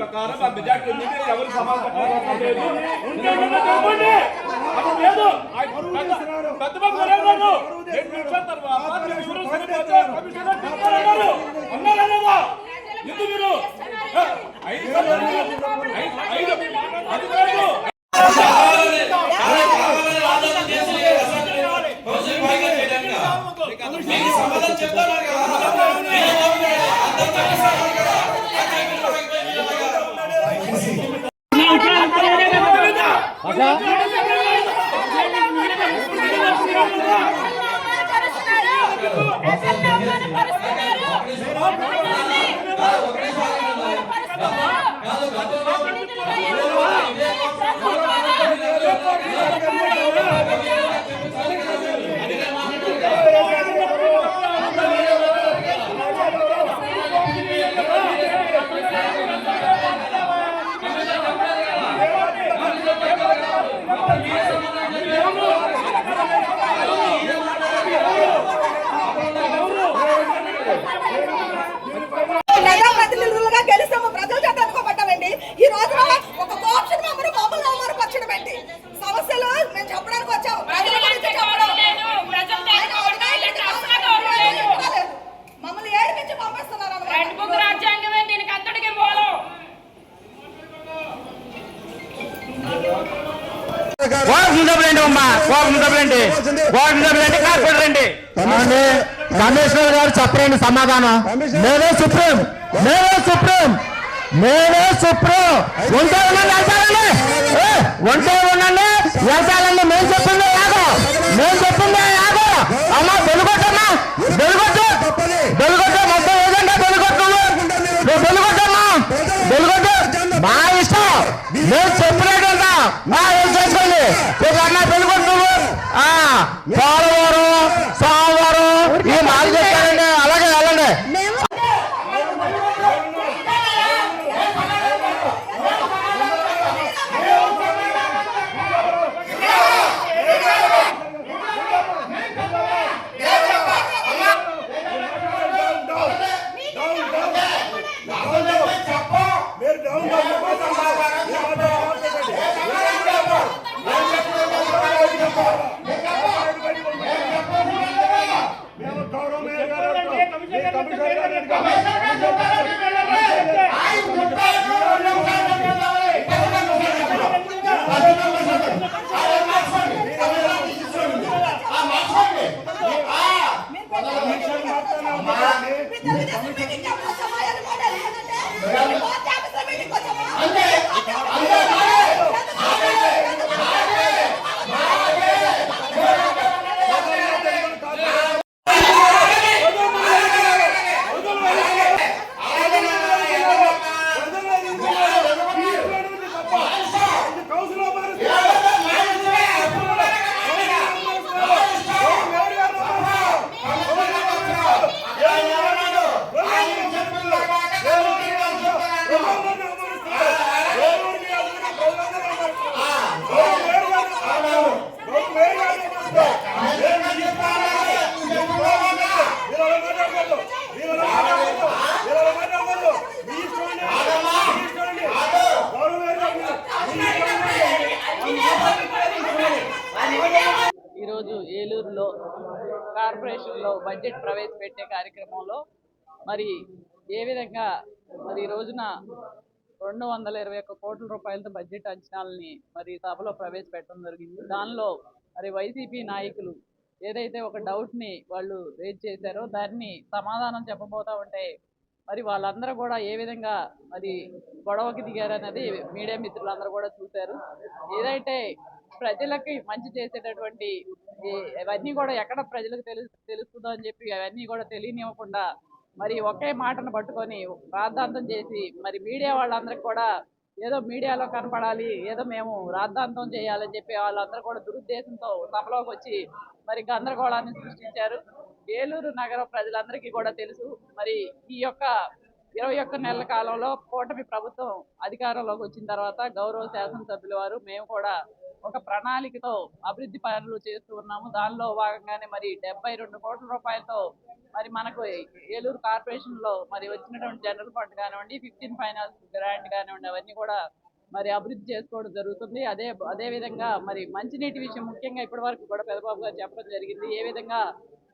ప్రకారం ఆ మెజార్టీ ఎవరు సమాధానం ప్రజాప్రతినిధులుగా గెలిస్తాము, ప్రజల చేత ఎన్నుకోబడ్డామండి. ఈ రోజు ఒక కోఆప్షన్ మెంబర్ మమ్మల్ని అవమానపరచడం ఏంటి? సమస్యలు మేము చెప్పడానికి వచ్చాము, మమ్మల్ని ఏడిపించి పంపిస్తున్నారు. రాజ్యాంగమే దీనికి అంతటికి మూలం. కమిషనర్ గారు చెప్పండి సమాధానం. నేనే సుప్రీం, నేనే సుప్రీం, నేనే సుప్రీం. ఉంటే ఉండండి వెళ్తానండి, ఉంటే ఉండండి వెళ్తానండి. మేము చెప్పిందే యాగో, మేము చెప్పిందే యాగో. అమ్మా వెలుగొట్టమ్మా, వెలుగొట్టు, వెలుగొట్టు, మొత్తం ఏదంటే వెలుగొట్టు, నువ్వు వెలుగొట్టమ్మా, వెలుగొట్టు. మా ఇష్టం, మేము చెప్పినట్టు మా ఏం చేసుకోండి. అన్నా వెలుగొట్టు. పోలవరం, సోమవారం ఈ మాకు చెప్పారండి, అలాగే వెళ్ళండి. ఈరోజు ఏలూరులో కార్పొరేషన్లో బడ్జెట్ ప్రవేశపెట్టే కార్యక్రమంలో మరి ఏ విధంగా మరి ఈ రోజున 221 కోట్ల రూపాయలతో బడ్జెట్ అంచనాలని మరి సభలో ప్రవేశపెట్టడం జరిగింది. దానిలో మరి వైసీపీ నాయకులు ఏదైతే ఒక డౌట్ని వాళ్ళు రేజ్ చేశారో దాన్ని సమాధానం చెప్పబోతా ఉంటే మరి వాళ్ళందరూ కూడా ఏ విధంగా మరి గొడవకి దిగారనేది మీడియా మిత్రులందరూ కూడా చూశారు. ఏదైతే ప్రజలకి మంచి చేసేటటువంటి అవన్నీ కూడా ఎక్కడ ప్రజలకు తెలుస్తుందో అని చెప్పి అవన్నీ కూడా తెలియనివ్వకుండా మరి ఒకే మాటను పట్టుకొని రాద్ధాంతం చేసి మరి మీడియా వాళ్ళందరికీ కూడా ఏదో మీడియాలో కనపడాలి, ఏదో మేము రాద్ధాంతం చేయాలని చెప్పి వాళ్ళందరూ కూడా దురుద్దేశంతో సభలోకి వచ్చి మరి గందరగోళాన్ని సృష్టించారు. ఏలూరు నగర ప్రజలందరికీ కూడా తెలుసు మరి ఈ యొక్క 21 నెలల కాలంలో కూటమి ప్రభుత్వం అధికారంలోకి వచ్చిన తర్వాత గౌరవ శాసనసభ్యుల వారు మేము కూడా ఒక ప్రణాళికతో అభివృద్ధి పనులు చేస్తూ ఉన్నాము. దానిలో భాగంగానే మరి 72 కోట్ల రూపాయలతో మరి మనకు ఏలూరు కార్పొరేషన్లో మరి వచ్చినటువంటి జనరల్ ఫండ్ కానివ్వండి, 15 ఫైనాన్స్ గ్రాంట్ కానివ్వండి, అవన్నీ కూడా మరి అభివృద్ధి చేసుకోవడం జరుగుతుంది. అదే విధంగా మరి మంచినీటి విషయం ముఖ్యంగా ఇప్పటి వరకు కూడా పెద్దబాబు గారు చెప్పడం జరిగింది. ఏ విధంగా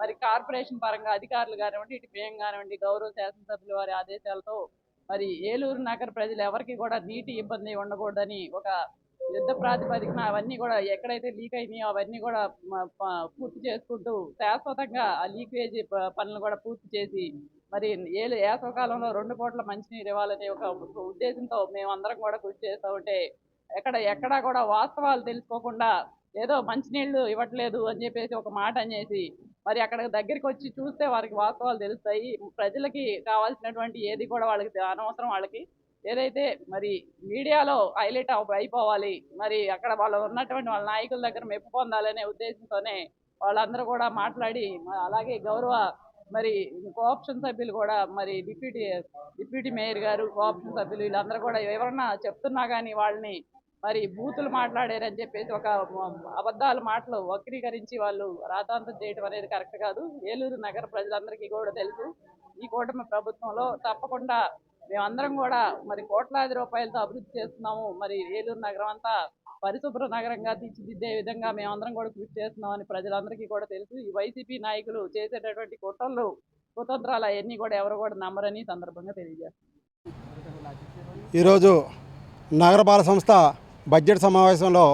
మరి కార్పొరేషన్ పరంగా అధికారులు కానివ్వండి, ఇటు మేయం కానివ్వండి, గౌరవ శాసనసభ్యుల వారి ఆదేశాలతో మరి ఏలూరు నగర ప్రజలు ఎవరికి కూడా నీటి ఇబ్బంది ఉండకూడదని ఒక యుద్ధ ప్రాతిపదికన అవన్నీ కూడా ఎక్కడైతే లీక్ అయినాయో అవన్నీ కూడా పూర్తి చేసుకుంటూ శాశ్వతంగా ఆ లీకేజ్ పనులు కూడా పూర్తి చేసి మరి వేసవకాలంలో 2 కోట్ల మంచినీరు ఇవ్వాలనే ఒక ఉద్దేశంతో మేమందరం కూడా కృషి చేస్తూ ఉంటే ఎక్కడా కూడా వాస్తవాలు తెలుసుకోకుండా ఏదో మంచినీళ్లు ఇవ్వట్లేదు అని చెప్పేసి ఒక మాట అనేసి మరి అక్కడ దగ్గరికి వచ్చి చూస్తే వారికి వాస్తవాలు తెలుస్తాయి. ప్రజలకి కావాల్సినటువంటి ఏది కూడా వాళ్ళకి అనవసరం. వాళ్ళకి ఏదైతే మరి మీడియాలో హైలైట్ అయిపోవాలి, మరి అక్కడ వాళ్ళు ఉన్నటువంటి వాళ్ళ నాయకుల దగ్గర మెప్పు పొందాలనే ఉద్దేశంతోనే వాళ్ళందరూ కూడా మాట్లాడి, అలాగే గౌరవ మరి కోఆప్షన్ సభ్యులు కూడా మరి డిప్యూటీ మేయర్ గారు, కోఆప్షన్ సభ్యులు వీళ్ళందరూ కూడా ఎవరన్నా చెప్తున్నా కానీ వాళ్ళని మరి బూతులు మాట్లాడారని చెప్పేసి ఒక అబద్ధాల మాటలు వక్రీకరించి వాళ్ళు రాతాంతం చేయడం అనేది కరెక్ట్ కాదు. ఏలూరు నగర ప్రజలందరికీ కూడా తెలుసు, ఈ కూటమి ప్రభుత్వంలో తప్పకుండా మేమందరం కూడా మరి కోట్లాది రూపాయలతో అభివృద్ధి చేస్తున్నాము. మరి ఏలూరు నగరం అంతా పరిశుభ్ర నగరంగా తీర్చిదిద్దే విధంగా మేమందరం కూడా కృషి చేస్తున్నామని ప్రజలందరికీ కూడా తెలుసు. ఈ వైసీపీ నాయకులు చేసేటటువంటి కుతంత్రాలు అవన్నీ కూడా ఎవరు కూడా నమ్మరని సందర్భంగా తెలియజేస్తారు. ఈరోజు నగరపాలక సంస్థ బడ్జెట్ సమావేశంలో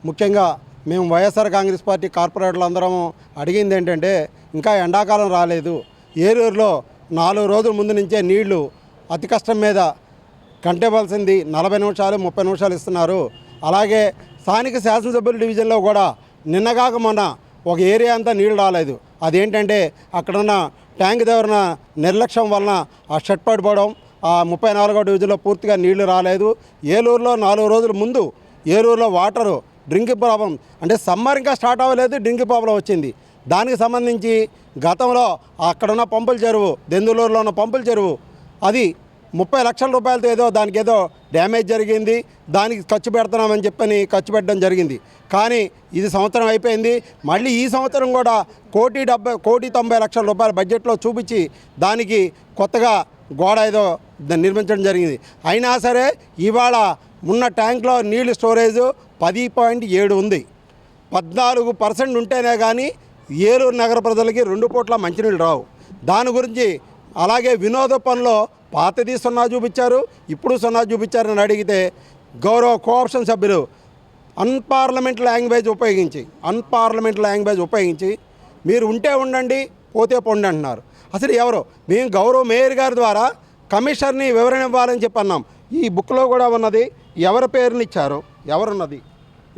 ముఖ్యంగా మేము వైఎస్ఆర్ కాంగ్రెస్ పార్టీ కార్పొరేటర్లు అందరం అడిగింది ఏంటంటే, ఇంకా ఎండాకాలం రాలేదు, ఏలూరులో 4 రోజుల ముందు నుంచే నీళ్లు అతి కష్టం మీద కంటేవలసింది 40 నిమిషాలు 30 నిమిషాలు ఇస్తున్నారు. అలాగే స్థానిక శాసనసభ్యుల డివిజన్లో కూడా నిన్నగాక మొన్న ఒక ఏరియా అంతా నీళ్లు రాలేదు. అదేంటంటే అక్కడున్న ట్యాంక్ దగ్గర నిర్లక్ష్యం వలన ఆ షట్ పడిపోవడం, ఆ 34వ డివిజన్లో పూర్తిగా నీళ్లు రాలేదు. ఏలూరులో 4 రోజుల ముందు ఏలూరులో వాటరు డ్రింకింగ్ ప్రాబ్లం, అంటే సమ్మర్ ఇంకా స్టార్ట్ అవ్వలేదు, డ్రింకింగ్ ప్రాబ్లం వచ్చింది. దానికి సంబంధించి గతంలో అక్కడున్న పంపుల చెరువు, దెందులూరులో ఉన్న పంపుల చెరువు అది 30 లక్షల రూపాయలతో ఏదో దానికి ఏదో డ్యామేజ్ జరిగింది, దానికి ఖర్చు పెడుతున్నామని చెప్పని ఖర్చు పెట్టడం జరిగింది. కానీ ఇది సంవత్సరం అయిపోయింది, మళ్ళీ ఈ సంవత్సరం కూడా 1,90 లక్షల రూపాయల బడ్జెట్లో చూపించి దానికి కొత్తగా గోడ ఏదో నిర్మించడం జరిగింది. అయినా సరే ఇవాళ ఉన్న ట్యాంక్లో నీళ్ళు స్టోరేజ్ 10.7 ఉంది. 14% ఉంటేనే కానీ ఏలూరు నగర ప్రజలకి 2 పూట్ల మంచినీళ్ళు రావు. దాని గురించి అలాగే వినోద పనుల్లో పాతది 0 చూపించారు, ఇప్పుడు 0 చూపించారని అడిగితే గౌరవ కోఆప్షన్ సభ్యులు అన్పార్లమెంట్ లాంగ్వేజ్ ఉపయోగించి మీరు ఉంటే ఉండండి, పోతే పొండి అంటున్నారు. అసలు ఎవరు? మేము గౌరవ మేయర్ గారి ద్వారా కమిషనర్ని వివరణ ఇవ్వాలని చెప్పి అన్నాం. ఈ బుక్లో కూడా ఉన్నది, ఎవరి పేరుని ఇచ్చారో ఎవరున్నది,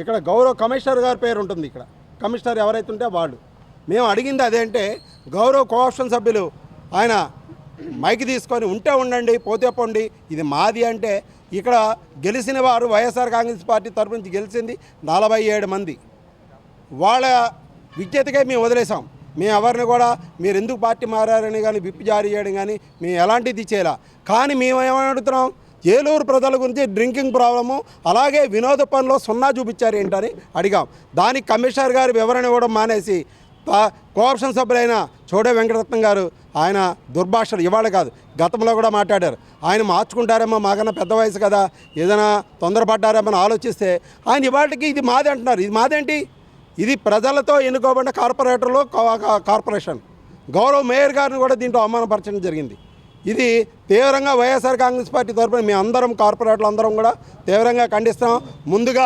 ఇక్కడ గౌరవ కమిషనర్ గారి పేరు ఉంటుంది. ఇక్కడ కమిషనర్ ఎవరైతే ఉంటే వాళ్ళు. మేము అడిగింది అదేంటే, గౌరవ కోఆప్షన్ సభ్యులు ఆయన మైక్ తీసుకొని ఉంటే ఉండండి, పోతే పొండి, ఇది మాది అంటే, ఇక్కడ గెలిచిన వారు వైఎస్ఆర్ కాంగ్రెస్ పార్టీ తరఫు నుంచి గెలిచింది 47 మంది. వాళ్ళ విజ్ఞతకే మేము వదిలేసాం. మేము ఎవరిని కూడా మీరు ఎందుకు పార్టీ మారారని కానీ విప్ జారీ చేయడం కానీ మేము ఎలాంటిది చేయాల. కానీ మేము ఏమని అడుగుతున్నాం, ఏలూరు ప్రజల గురించి డ్రింకింగ్ ప్రాబ్లము, అలాగే వినోద పనిలో 0 చూపించారు ఏంటని అడిగాం. దానికి కమిషనర్ గారు వివరణ ఇవ్వడం మానేసి కోఆప్షన్ సభ్యులైన చోడే వెంకటరత్నం గారు ఆయన దుర్భాషలు ఇవాళ కాదు గతంలో కూడా మాట్లాడారు. ఆయన మార్చుకుంటారేమో, మాకన్నా పెద్ద వయసు కదా, ఏదైనా తొందరపడ్డారేమో ఆలోచిస్తే ఆయన ఇవాళకి ఇది మాది అంటున్నారు. ఇది మాదేంటి? ఇది ప్రజలతో ఎన్నుకోబడిన కార్పొరేషన్. గౌరవ మేయర్ గారిని కూడా దీంట్లో అవమానపరచడం జరిగింది. ఇది తీవ్రంగా వైఎస్ఆర్ కాంగ్రెస్ పార్టీ తరఫున మేము అందరం కార్పొరేటర్లు అందరం కూడా తీవ్రంగా ఖండిస్తున్నాం. ముందుగా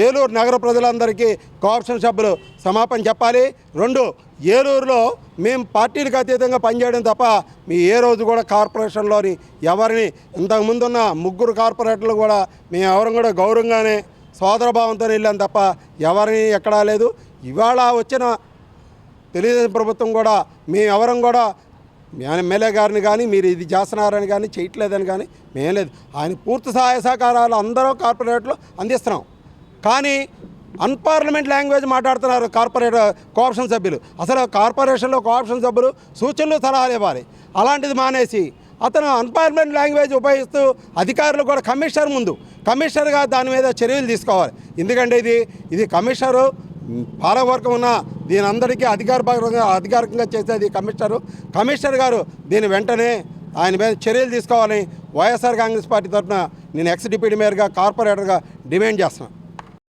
ఏలూరు నగర ప్రజలందరికీ కోఆప్షన్ సభ్యులు క్షమాపణ చెప్పాలి. 2, ఏలూరులో మేము పార్టీలకు అతీతంగా పనిచేయడం తప్ప మీ ఏ రోజు కూడా కార్పొరేషన్లోని ఎవరిని, ఇంతకుముందున్న 3 కార్పొరేటర్లు కూడా మేము ఎవరం కూడా గౌరవంగానే సోదరభావంతో వెళ్ళాం తప్ప ఎవరిని ఎక్కడా లేదు. ఇవాళ వచ్చిన తెలుగుదేశం ప్రభుత్వం కూడా మేము ఎవరం కూడా ఎమ్మెల్యే గారిని కానీ మీరు ఇది చేస్తున్నారని కానీ చేయట్లేదని కానీ మేం లేదు. ఆయన పూర్తి సహాయ సహకారాలు అందరూ కార్పొరేటర్లు అందిస్తున్నాం. కానీ అన్పార్లమెంట్ లాంగ్వేజ్ మాట్లాడుతున్నారు కోఆప్షన్ సభ్యులు. అసలు కార్పొరేషన్లో కోఆప్షన్ సభ్యులు సూచనలు సలహాలు ఇవ్వాలి. అలాంటిది మానేసి అతను అన్పార్లమెంట్ లాంగ్వేజ్ ఉపయోగిస్తూ అధికారులు కూడా కమిషనర్గా దాని మీద చర్యలు తీసుకోవాలి. ఎందుకంటే ఇది కమిషనరు పాలకవర్గం ఉన్న దీని అందరికీ అధికారికంగా చేసేది కమిషనర్ గారు దీని వెంటనే ఆయన మీద చర్యలు తీసుకోవాలని వైఎస్ఆర్ కాంగ్రెస్ పార్టీ తరఫున నేను ఎక్స్ డిప్యూటీ మేయర్గా కార్పొరేటర్గా డిమాండ్ చేస్తున్నాను.